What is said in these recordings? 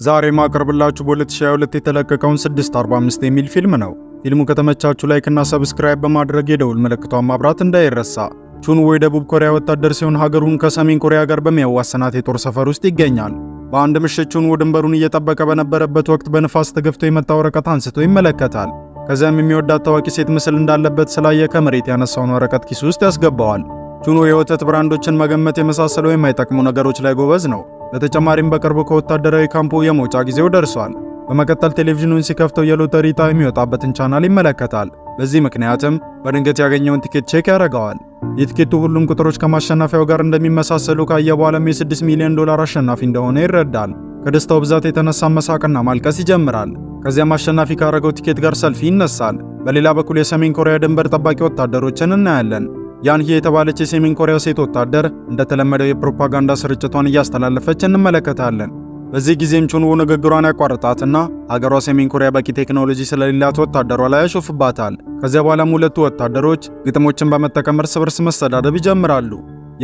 ዛሬ ማቀርብላችሁ በ2022 የተለቀቀውን 645 የሚል ፊልም ነው። ፊልሙ ከተመቻችሁ ላይክ እና ሰብስክራይብ በማድረግ የደውል ምልክቷን ማብራት እንዳይረሳ። ቹንዎ የደቡብ ኮሪያ ወታደር ሲሆን ሀገሩን ከሰሜን ኮሪያ ጋር በሚያዋስናት የጦር ሰፈር ውስጥ ይገኛል። በአንድ ምሽት ቹንዎ ድንበሩን እየጠበቀ በነበረበት ወቅት በንፋስ ተገፍቶ የመጣ ወረቀት አንስቶ ይመለከታል። ከዚያም የሚወዳት ታዋቂ ሴት ምስል እንዳለበት ስላየ ከመሬት ያነሳውን ወረቀት ኪሱ ውስጥ ያስገባዋል። ቹንዎ የወተት ብራንዶችን መገመት የመሳሰሉ የማይጠቅሙ ነገሮች ላይ ጎበዝ ነው። በተጨማሪም በቅርቡ ከወታደራዊ ካምፑ የመውጫ ጊዜው ደርሷል። በመቀጠል ቴሌቪዥኑን ሲከፍተው የሎተሪ ዕጣ የሚወጣበትን ቻናል ይመለከታል። በዚህ ምክንያትም በድንገት ያገኘውን ቲኬት ቼክ ያደርገዋል። የቲኬቱ ሁሉም ቁጥሮች ከማሸነፊያው ጋር እንደሚመሳሰሉ ካየ በኋላም የ$6 ሚሊዮን አሸናፊ እንደሆነ ይረዳል። ከደስታው ብዛት የተነሳ መሳቅና ማልቀስ ይጀምራል። ከዚያም አሸናፊ ካረገው ቲኬት ጋር ሰልፊ ይነሳል። በሌላ በኩል የሰሜን ኮሪያ ድንበር ጠባቂ ወታደሮችን እናያለን። ያንሂ የተባለች የሰሜን ኮሪያ ሴት ወታደር እንደተለመደው የፕሮፓጋንዳ ስርጭቷን እያስተላለፈች እንመለከታለን። በዚህ ጊዜም ቹንዎ ንግግሯን ያቋርጣትና ሀገሯ ሰሜን ኮሪያ በቂ ቴክኖሎጂ ስለሌላት ወታደሯ ላይ ያሾፍባታል። ከዚያ በኋላም ሁለቱ ወታደሮች ግጥሞችን በመጠቀም እርስ በርስ መሰዳደብ ይጀምራሉ።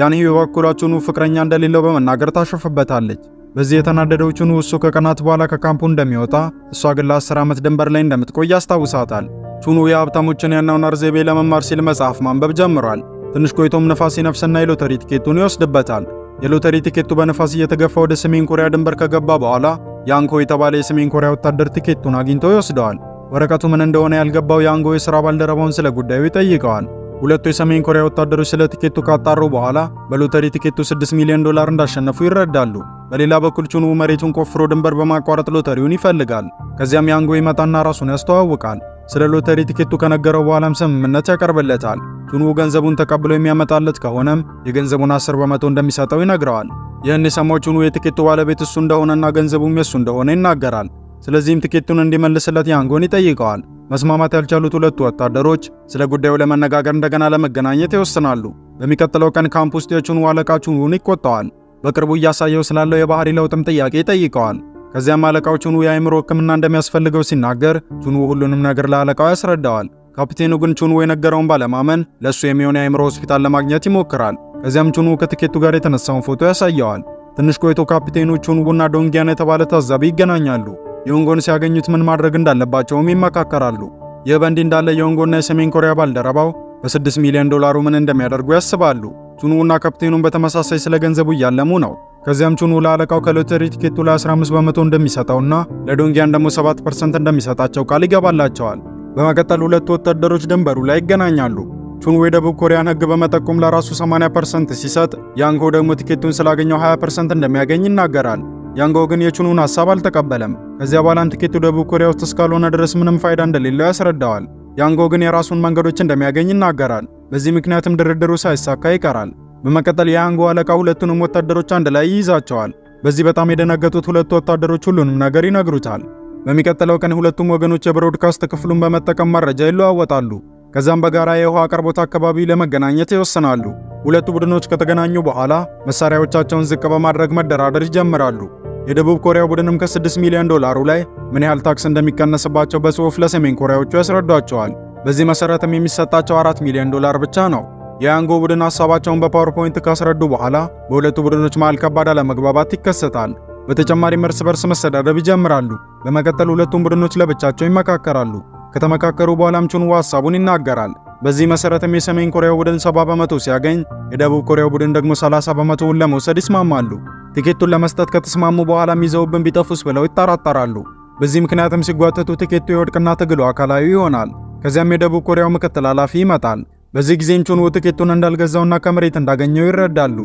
ያንሂ በበኩሏ ቹንዎ ፍቅረኛ እንደሌለው በመናገር ታሾፍበታለች። በዚህ የተናደደው ቹንዎ እሱ ከቀናት በኋላ ከካምፑ እንደሚወጣ፣ እሷ ግን ለ10 ዓመት ድንበር ላይ እንደምትቆይ ያስታውሳታል። ቹንዎ የሀብታሞችን የአኗኗር ዘይቤ ለመማር ሲል መጽሐፍ ማንበብ ጀምሯል። ትንሽ ቆይቶም ነፋስ ይነፍስና የሎተሪ ቲኬቱን ይወስድበታል። የሎተሪ ቲኬቱ በነፋስ እየተገፋ ወደ ሰሜን ኮሪያ ድንበር ከገባ በኋላ ያንጎ የተባለ የሰሜን ኮሪያ ወታደር ቲኬቱን አግኝቶ ይወስደዋል። ወረቀቱ ምን እንደሆነ ያልገባው ያንጎ የሥራ ባልደረባውን ስለ ጉዳዩ ይጠይቀዋል። ሁለቱ የሰሜን ኮሪያ ወታደሮች ስለ ቲኬቱ ካጣሩ በኋላ በሎተሪ ቲኬቱ $6 ሚሊዮን እንዳሸነፉ ይረዳሉ። በሌላ በኩል ቹንዎ መሬቱን ቆፍሮ ድንበር በማቋረጥ ሎተሪውን ይፈልጋል። ከዚያም ያንጎ ይመጣና ራሱን ያስተዋውቃል። ስለ ሎተሪ ቲኬቱ ከነገረው በኋላም ስምምነት ያቀርብለታል። ቹንዎ ገንዘቡን ተቀብሎ የሚያመጣለት ከሆነም የገንዘቡን 10% እንደሚሰጠው ይነግረዋል። ይህን የሰማው ቹንዎ የቲኬቱ ባለቤት እሱ እንደሆነና ገንዘቡም የሱ እንደሆነ ይናገራል። ስለዚህም ቲኬቱን እንዲመልስለት ያንጎን ይጠይቀዋል። መስማማት ያልቻሉት ሁለቱ ወታደሮች ስለ ጉዳዩ ለመነጋገር እንደገና ለመገናኘት ይወስናሉ። በሚቀጥለው ቀን ካምፕ ውስጥ የቹንዎ አለቃ ቹንዎን ይቆጣዋል። በቅርቡ እያሳየው ስላለው የባህሪ ለውጥም ጥያቄ ይጠይቀዋል። ከዚያም አለቃው ቹንዎ የአእምሮ ሕክምና እንደሚያስፈልገው ሲናገር ቹንዎ ሁሉንም ነገር ለአለቃው ያስረዳዋል። ካፒቴኑ ግን ቹንዎ የነገረውን ባለማመን ለሱ የሚሆን የአእምሮ ሆስፒታል ለማግኘት ይሞክራል። ከዚያም ቹንዎ ከቲኬቱ ጋር የተነሳውን ፎቶ ያሳየዋል። ትንሽ ቆይቶ ካፒቴኑ ቹንዎና ዶንጊያን የተባለ ታዛቢ ይገናኛሉ። የወንጎን ሲያገኙት ምን ማድረግ እንዳለባቸውም ይመካከራሉ። ይህ በእንዲህ እንዳለ የወንጎና የሰሜን ኮሪያ ባልደረባው በ$6 ሚሊዮን ምን እንደሚያደርጉ ያስባሉ። ቹንዎና ካፒቴኑን በተመሳሳይ ስለ ገንዘቡ እያለሙ ነው። ከዚያም ቹንዎ ለአለቃው ከሎተሪ ቲኬቱ ላይ 15% እንደሚሰጠውና ለዶንጊያን ደግሞ 7% እንደሚሰጣቸው ቃል ይገባላቸዋል። በመቀጠል ሁለቱ ወታደሮች ድንበሩ ላይ ይገናኛሉ። ቹንዎ የደቡብ ኮሪያን ሕግ በመጠቆም ለራሱ 80% ሲሰጥ፣ ያንጎ ደግሞ ቲኬቱን ስላገኘው 20% እንደሚያገኝ ይናገራል። ያንጎ ግን የቹንዎን ሐሳብ አልተቀበለም። ከዚያ በኋላም ቲኬቱ ደቡብ ኮሪያ ውስጥ እስካልሆነ ድረስ ምንም ፋይዳ እንደሌለው ያስረዳዋል። ያንጎ ግን የራሱን መንገዶች እንደሚያገኝ ይናገራል። በዚህ ምክንያትም ድርድሩ ሳይሳካ ይቀራል። በመቀጠል የያንጎ አለቃ ሁለቱንም ወታደሮች አንድ ላይ ይይዛቸዋል። በዚህ በጣም የደነገጡት ሁለቱ ወታደሮች ሁሉንም ነገር ይነግሩታል። በሚቀጥለው ቀን ሁለቱም ወገኖች የብሮድካስት ክፍሉን በመጠቀም መረጃ ይለዋወጣሉ። ከዛም በጋራ የውሃ አቅርቦት አካባቢ ለመገናኘት ይወስናሉ። ሁለቱ ቡድኖች ከተገናኙ በኋላ መሳሪያዎቻቸውን ዝቅ በማድረግ መደራደር ይጀምራሉ። የደቡብ ኮሪያው ቡድንም ከ$6 ሚሊዮን ላይ ምን ያህል ታክስ እንደሚቀነስባቸው በጽሑፍ ለሰሜን ኮሪያዎቹ ያስረዷቸዋል። በዚህ መሰረትም የሚሰጣቸው $4 ሚሊዮን ብቻ ነው። የያንጎ ቡድን ሐሳባቸውን በፓወርፖይንት ካስረዱ በኋላ በሁለቱ ቡድኖች መሃል ከባድ አለመግባባት ይከሰታል። በተጨማሪም እርስ በርስ መሰዳደብ ይጀምራሉ። በመቀጠል ሁለቱም ቡድኖች ለብቻቸው ይመካከራሉ። ከተመካከሩ በኋላም ቹንዎ ሐሳቡን ይናገራል። በዚህ መሰረትም የሰሜን ኮሪያው ቡድን 70% ሲያገኝ የደቡብ ኮሪያው ቡድን ደግሞ 30%ውን ለመውሰድ ይስማማሉ። ቲኬቱን ለመስጠት ከተስማሙ በኋላም ይዘውብን ቢጠፉስ ብለው ይጠራጠራሉ። በዚህ ምክንያትም ሲጓተቱ ቲኬቱ የወድቅና ትግሉ አካላዊ ይሆናል። ከዚያም የደቡብ ኮሪያው ምክትል ኃላፊ ይመጣል። በዚህ ጊዜም ቹንዎ ቲኬቱን እንዳልገዛውና ከመሬት እንዳገኘው ይረዳሉ።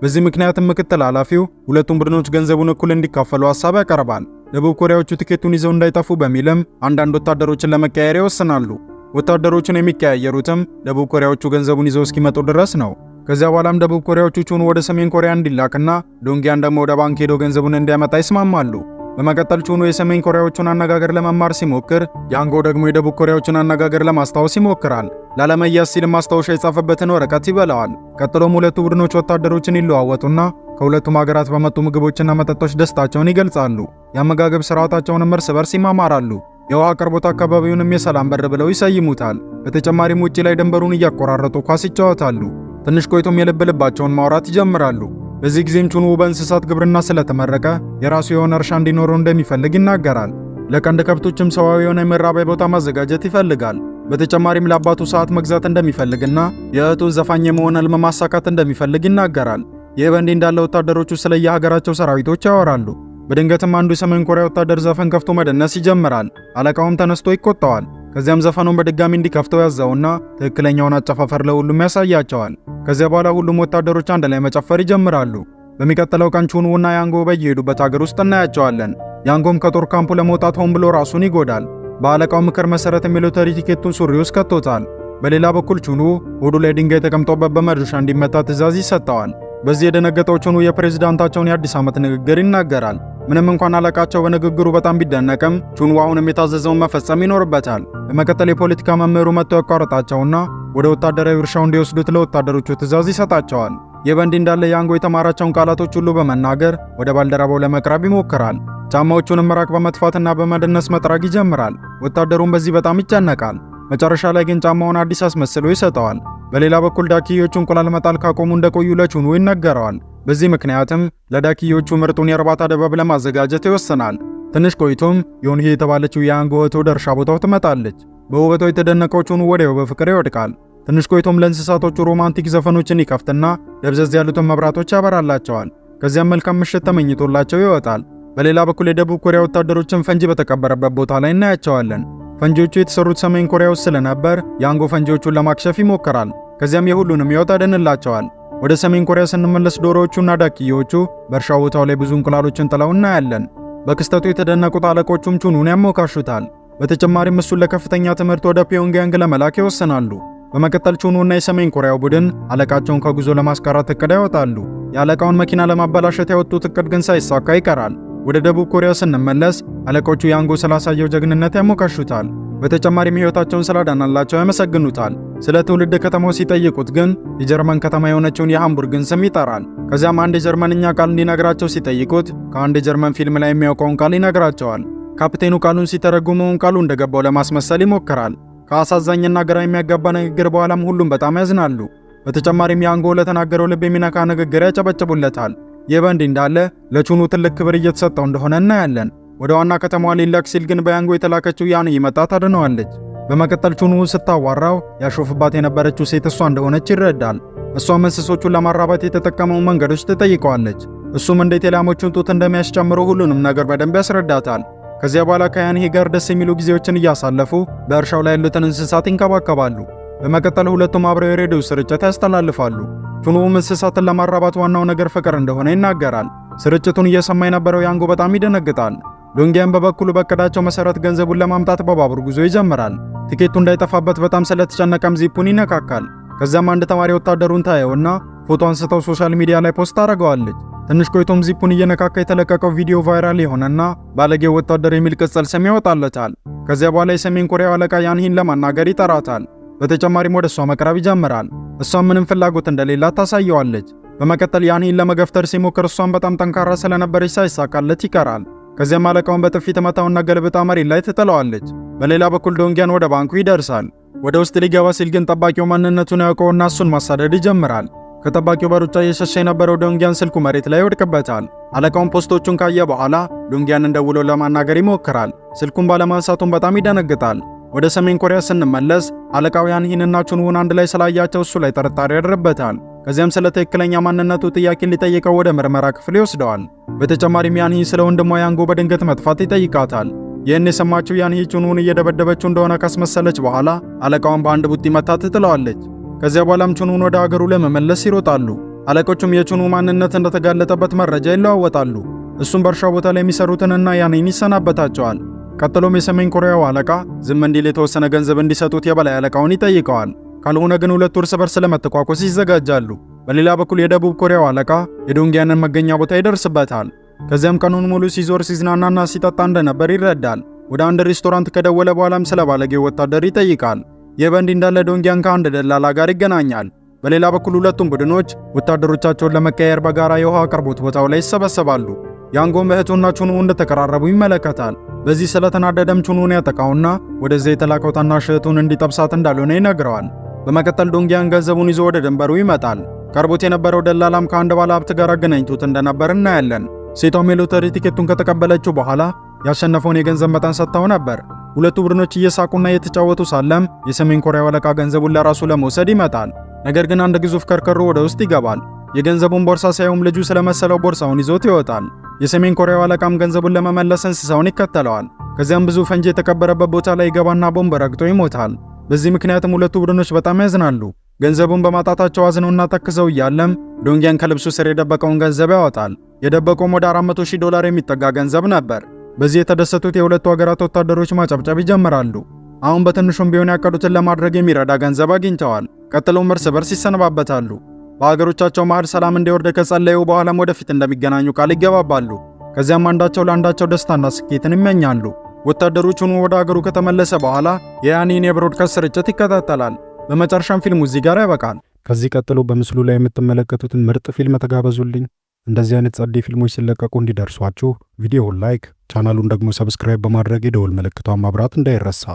በዚህ ምክንያትም ምክትል ኃላፊው ሁለቱም ቡድኖች ገንዘቡን እኩል እንዲካፈሉ ሐሳብ ያቀርባል። ደቡብ ኮሪያዎቹ ቲኬቱን ይዘው እንዳይጠፉ በሚልም አንዳንድ ወታደሮችን ለመቀያየር ይወስናሉ። ወታደሮቹን የሚቀያየሩትም ደቡብ ኮሪያዎቹ ገንዘቡን ይዘው እስኪመጡ ድረስ ነው። ከዚያ በኋላም ደቡብ ኮሪያዎቹ ቹንዎ ወደ ሰሜን ኮሪያ እንዲላክና ዶንጊያን ደግሞ ወደ ባንክ ሄዶ ገንዘቡን እንዲያመጣ ይስማማሉ። በመቀጠል ቹንዎ የሰሜን ኮሪያዎቹን አነጋገር ለመማር ሲሞክር፣ ያንጎ ደግሞ የደቡብ ኮሪያዎቹን አነጋገር ለማስታወስ ይሞክራል። ላለመያዝ ሲል ማስታወሻ የጻፈበትን ወረቀት ይበላዋል። ቀጥሎም ሁለቱ ቡድኖች ወታደሮችን ይለዋወጡና ከሁለቱም ሀገራት በመጡ ምግቦችና መጠጦች ደስታቸውን ይገልጻሉ። የአመጋገብ ስርዓታቸውንም እርስ በርስ ይማማራሉ። የውሃ አቅርቦት አካባቢውንም የሰላም በር ብለው ይሰይሙታል። በተጨማሪም ውጪ ላይ ድንበሩን እያቆራረጡ ኳስ ይጫወታሉ። ትንሽ ቆይቶም የልብ ልባቸውን ማውራት ይጀምራሉ። በዚህ ጊዜም ቹንዉ በእንስሳት ግብርና ስለተመረቀ የራሱ የሆነ እርሻ እንዲኖረው እንደሚፈልግ ይናገራል። ለቀንድ ከብቶችም ሰዋዊ የሆነ መራቢያ ቦታ ማዘጋጀት ይፈልጋል። በተጨማሪም ለአባቱ ሰዓት መግዛት እንደሚፈልግና የእህቱን ዘፋኝ የመሆን ህልም ማሳካት እንደሚፈልግ ይናገራል። ይህ በእንዲህ እንዳለ ወታደሮቹ ስለ የሀገራቸው ሰራዊቶች ያወራሉ። በድንገትም አንዱ የሰሜን ኮሪያ ወታደር ዘፈን ከፍቶ መደነስ ይጀምራል። አለቃውም ተነስቶ ይቆጣዋል። ከዚያም ዘፈኑን በድጋሚ እንዲከፍተው ያዘውና ትክክለኛውን አጨፋፈር ለሁሉም ያሳያቸዋል። ከዚያ በኋላ ሁሉም ወታደሮች አንድ ላይ መጨፈር ይጀምራሉ። በሚቀጥለው ቀን ቹንዉና ያንጎ በየሄዱበት ሀገር ውስጥ እናያቸዋለን። ያንጎም ከጦር ካምፑ ለመውጣት ሆን ብሎ ራሱን ይጎዳል። በአለቃው ምክር መሰረት ሚሊተሪ ቲኬቱን ሱሪ ውስጥ ከቶታል። በሌላ በኩል ቹንዉ ሆዱ ላይ ድንጋይ ተቀምጦበት በመዶሻ እንዲመታ ትዕዛዝ ይሰጠዋል። በዚህ የደነገጠው ቹንዉ የፕሬዝዳንታቸውን የአዲስ ዓመት ንግግር ይናገራል። ምንም እንኳን አለቃቸው በንግግሩ በጣም ቢደነቅም ቹንዉ አሁንም የታዘዘውን መፈጸም ይኖርበታል። በመቀጠል የፖለቲካ መምህሩ መጥቶ ያቋርጣቸውና ወደ ወታደራዊ እርሻው እንዲወስዱት ለወታደሮቹ ትዕዛዝ ይሰጣቸዋል። ይህ በእንዲህ እንዳለ ያንጎ የተማራቸውን ቃላቶች ሁሉ በመናገር ወደ ባልደረባው ለመቅረብ ይሞክራል። ጫማዎቹንም ምራቅ በመጥፋትና በመደነስ መጥረግ ይጀምራል። ወታደሩም በዚህ በጣም ይጨነቃል። መጨረሻ ላይ ግን ጫማውን አዲስ አስመስሎ ይሰጠዋል። በሌላ በኩል ዳኪዮቹ እንቁላል መጣል ካቆሙ እንደቆዩ ለቹንዉ ይነገረዋል። በዚህ ምክንያትም ለዳኪዮቹ ምርጡን የእርባታ ደበብ ለማዘጋጀት ይወስናል። ትንሽ ቆይቶም ዮንሄ የተባለችው የያንጎ እህት ወደ እርሻ ቦታው ትመጣለች። በውበቷ የተደነቀው ቹንዉ ወዲያው በፍቅር ይወድቃል። ትንሽ ቆይቶም ለእንስሳቶቹ ሮማንቲክ ዘፈኖችን ይከፍትና ደብዘዝ ያሉትን መብራቶች ያበራላቸዋል። ከዚያም መልካም ምሽት ተመኝቶላቸው ይወጣል። በሌላ በኩል የደቡብ ኮሪያ ወታደሮችን ፈንጂ በተቀበረበት ቦታ ላይ እናያቸዋለን። ፈንጂዎቹ የተሰሩት ሰሜን ኮሪያ ውስጥ ስለነበር ያንጎ ፈንጂዎቹን ለማክሸፍ ይሞክራል። ከዚያም የሁሉንም ሕይወት ያድንላቸዋል። ወደ ሰሜን ኮሪያ ስንመለስ ዶሮዎቹና ዳኪዮቹ በእርሻው ቦታው ላይ ብዙ እንቁላሎችን ጥለው እናያለን። በክስተቱ የተደነቁት አለቆቹም ቹንዉን ያሞካሹታል። በተጨማሪም እሱን ለከፍተኛ ትምህርት ወደ ፒዮንግያንግ ለመላክ ይወስናሉ። በመቀጠል ቹንዉና የሰሜን ኮሪያው ቡድን አለቃቸውን ከጉዞ ለማስቀረት እቅድ ያወጣሉ። የአለቃውን መኪና ለማበላሸት ያወጡት እቅድ ግን ሳይሳካ ይቀራል። ወደ ደቡብ ኮሪያ ስንመለስ አለቆቹ ያንጎ ስላሳየው ጀግንነት ያሞካሹታል። በተጨማሪም ሕይወታቸውን ስላዳናላቸው ያመሰግኑታል። ስለ ትውልድ ከተማው ሲጠይቁት ግን የጀርመን ከተማ የሆነችውን የሃምቡርግን ስም ይጠራል። ከዚያም አንድ የጀርመንኛ ቃል እንዲነግራቸው ሲጠይቁት ከአንድ የጀርመን ፊልም ላይ የሚያውቀውን ቃል ይነግራቸዋል። ካፕቴኑ ቃሉን ሲተረጉመውን ቃሉ እንደገባው ለማስመሰል ይሞክራል። ከአሳዛኝና ግራ የሚያጋባ ንግግር በኋላም ሁሉም በጣም ያዝናሉ። በተጨማሪም ያንጎ ለተናገረው ልብ የሚነካ ንግግር ያጨበጭቡለታል። ይህ በእንዲህ እንዳለ ለቹንዉ ትልቅ ክብር እየተሰጠው እንደሆነ እናያለን። ወደ ዋና ከተማዋ ሊላክ ሲል ግን በያንጎ የተላከችው ያን ይመጣ ታድነዋለች። በመቀጠል ቹንዉ ስታዋራው ያሾፍባት የነበረችው ሴት እሷ እንደሆነች ይረዳል። እሷም እንስሶቹን ለማራባት የተጠቀመውን መንገዶች ትጠይቀዋለች። እሱም እንዴት የላሞቹን ጡት እንደሚያስጨምሩ ሁሉንም ነገር በደንብ ያስረዳታል። ከዚያ በኋላ ከያንሂ ጋር ደስ የሚሉ ጊዜዎችን እያሳለፉ በእርሻው ላይ ያሉትን እንስሳት ይንከባከባሉ። በመቀጠል ሁለቱም አብረው የሬዲዮ ስርጭት ያስተላልፋሉ። ቹንዉም እንስሳትን ለማራባት ዋናው ነገር ፍቅር እንደሆነ ይናገራል። ስርጭቱን እየሰማ የነበረው ያንጎ በጣም ይደነግጣል። ዶንጊያን በበኩሉ በእቅዳቸው መሰረት ገንዘቡን ለማምጣት በባቡር ጉዞ ይጀምራል። ቲኬቱ እንዳይጠፋበት በጣም ስለተጨነቀም ዚፑን ይነካካል። ከዚያም አንድ ተማሪ ወታደሩን ታየውና ፎቶ አንስተው ሶሻል ሚዲያ ላይ ፖስት አደረገዋለች። ትንሽ ቆይቶም ዚፑን እየነካካ የተለቀቀው ቪዲዮ ቫይራል የሆነና ባለጌው ወታደር የሚል ቅጽል ስም ያወጣለታል። ከዚያ በኋላ የሰሜን ኮሪያ አለቃ ያንሂን ለማናገር ይጠራታል። በተጨማሪም ወደ እሷ መቅረብ ይጀምራል። እሷም ምንም ፍላጎት እንደሌላት ታሳየዋለች። በመቀጠል ያንሂን ለመገፍተር ሲሞክር እሷም በጣም ጠንካራ ስለነበረች ሳይሳካለት ይቀራል። ከዚያም አለቃውን በጥፊ ተመታውና ገልብጣ መሬት ላይ ትጥለዋለች። በሌላ በኩል ዶንጊያን ወደ ባንኩ ይደርሳል። ወደ ውስጥ ሊገባ ሲል ግን ጠባቂው ማንነቱን ያውቀውና እሱን ማሳደድ ይጀምራል። ከጠባቂው በሩጫ እየሸሸ የነበረው ዶንጊያን ስልኩ መሬት ላይ ይወድቅበታል። አለቃውን ፖስቶቹን ካየ በኋላ ዶንጊያን እንደውሎ ለማናገር ይሞክራል። ስልኩን ባለማንሳቱን በጣም ይደነግጣል። ወደ ሰሜን ኮሪያ ስንመለስ አለቃው ያንሂንና ቹንዉን አንድ ላይ ስላያቸው እሱ ላይ ጥርጣሬ ያድርበታል። ከዚያም ስለ ትክክለኛ ማንነቱ ጥያቄ ሊጠይቀው ወደ ምርመራ ክፍል ይወስደዋል። በተጨማሪም ያንሂ ስለ ወንድሟ ያንጎ በድንገት መጥፋት ይጠይቃታል። ይህን የሰማችው ያንሂ ቹንዉን እየደበደበችው እንደሆነ ካስመሰለች በኋላ አለቃውን በአንድ ቡጢ መታ ትጥለዋለች። ከዚያ በኋላም ቹንዉን ወደ አገሩ ለመመለስ ይሮጣሉ። አለቆቹም የቹንዉ ማንነት እንደተጋለጠበት መረጃ ይለዋወጣሉ። እሱም በእርሻው ቦታ ላይ የሚሰሩትንና ያንሂን ይሰናበታቸዋል። ቀጥሎም የሰሜን ኮሪያው አለቃ ዝም እንዲል የተወሰነ ገንዘብ እንዲሰጡት የበላይ አለቃውን ይጠይቀዋል። ካልሆነ ግን ሁለቱ እርስ በርስ ለመተኳኮስ ይዘጋጃሉ። በሌላ በኩል የደቡብ ኮሪያው አለቃ የዶንጊያንን መገኛ ቦታ ይደርስበታል። ከዚያም ቀኑን ሙሉ ሲዞር ሲዝናናና ሲጠጣ እንደነበር ይረዳል። ወደ አንድ ሬስቶራንት ከደወለ በኋላም ስለ ባለጌው ወታደር ይጠይቃል። ይህ በእንዲህ እንዳለ ዶንጊያን ከአንድ ደላላ ጋር ይገናኛል። በሌላ በኩል ሁለቱም ቡድኖች ወታደሮቻቸውን ለመቀየር በጋራ የውሃ አቅርቦት ቦታው ላይ ይሰበሰባሉ። ያንጎም እህቱና ቹንዉ እንደተቀራረቡ ይመለከታል። በዚህ ስለተናደደም ቹንዉን ያጠቃውና ወደዚያ የተላከው ታናሽ እህቱን እንዲጠብሳት እንዳልሆነ ይነግረዋል። በመቀጠል ዶንጊያን ገንዘቡን ይዞ ወደ ድንበሩ ይመጣል። ቀርቦት የነበረው ደላላም ከአንድ ባለሀብት ጋር አገናኝቶት እንደነበር እናያለን። ሴቷም የሎተሪ ቲኬቱን ከተቀበለችው በኋላ ያሸነፈውን የገንዘብ መጠን ሰጥታው ነበር። ሁለቱ ቡድኖች እየሳቁና እየተጫወቱ ሳለም የሰሜን ኮሪያው አለቃ ገንዘቡን ለራሱ ለመውሰድ ይመጣል። ነገር ግን አንድ ግዙፍ ከርከሮ ወደ ውስጥ ይገባል። የገንዘቡን ቦርሳ ሳይሆን ልጁ ስለመሰለው ቦርሳውን ይዞት ይወጣል። የሰሜን ኮሪያው አለቃም ገንዘቡን ለመመለስ እንስሳውን ይከተለዋል። ከዚያም ብዙ ፈንጂ የተቀበረበት ቦታ ላይ ይገባና ቦምብ ረግጦ ይሞታል። በዚህ ምክንያትም ሁለቱ ቡድኖች በጣም ያዝናሉ። ገንዘቡን በማጣታቸው አዝነውና ተክዘው እያለም ዶንግያን ከልብሱ ስር የደበቀውን ገንዘብ ያወጣል። የደበቀውም ወደ $400,000 የሚጠጋ ገንዘብ ነበር። በዚህ የተደሰቱት የሁለቱ ሀገራት ወታደሮች ማጨብጨብ ይጀምራሉ። አሁን በትንሹም ቢሆን ያቀዱትን ለማድረግ የሚረዳ ገንዘብ አግኝተዋል። ቀጥሎም እርስ በርስ ይሰነባበታሉ። በሀገሮቻቸው መሃል ሰላም እንዲወርድ ከጸለዩ በኋላም ወደፊት እንደሚገናኙ ቃል ይገባባሉ። ከዚያም አንዳቸው ለአንዳቸው ደስታና ስኬትን ይመኛሉ። ወታደሮቹን ወደ ሀገሩ ከተመለሰ በኋላ የያኒን የብሮድካስት ስርጭት ይከታተላል። በመጨረሻም ፊልሙ እዚህ ጋር ያበቃል። ከዚህ ቀጥሎ በምስሉ ላይ የምትመለከቱትን ምርጥ ፊልም ተጋበዙልኝ። እንደዚህ አይነት ጸዴ ፊልሞች ሲለቀቁ እንዲደርሷችሁ ቪዲዮውን ላይክ፣ ቻናሉን ደግሞ ሰብስክራይብ በማድረግ የደወል ምልክቷን ማብራት እንዳይረሳ።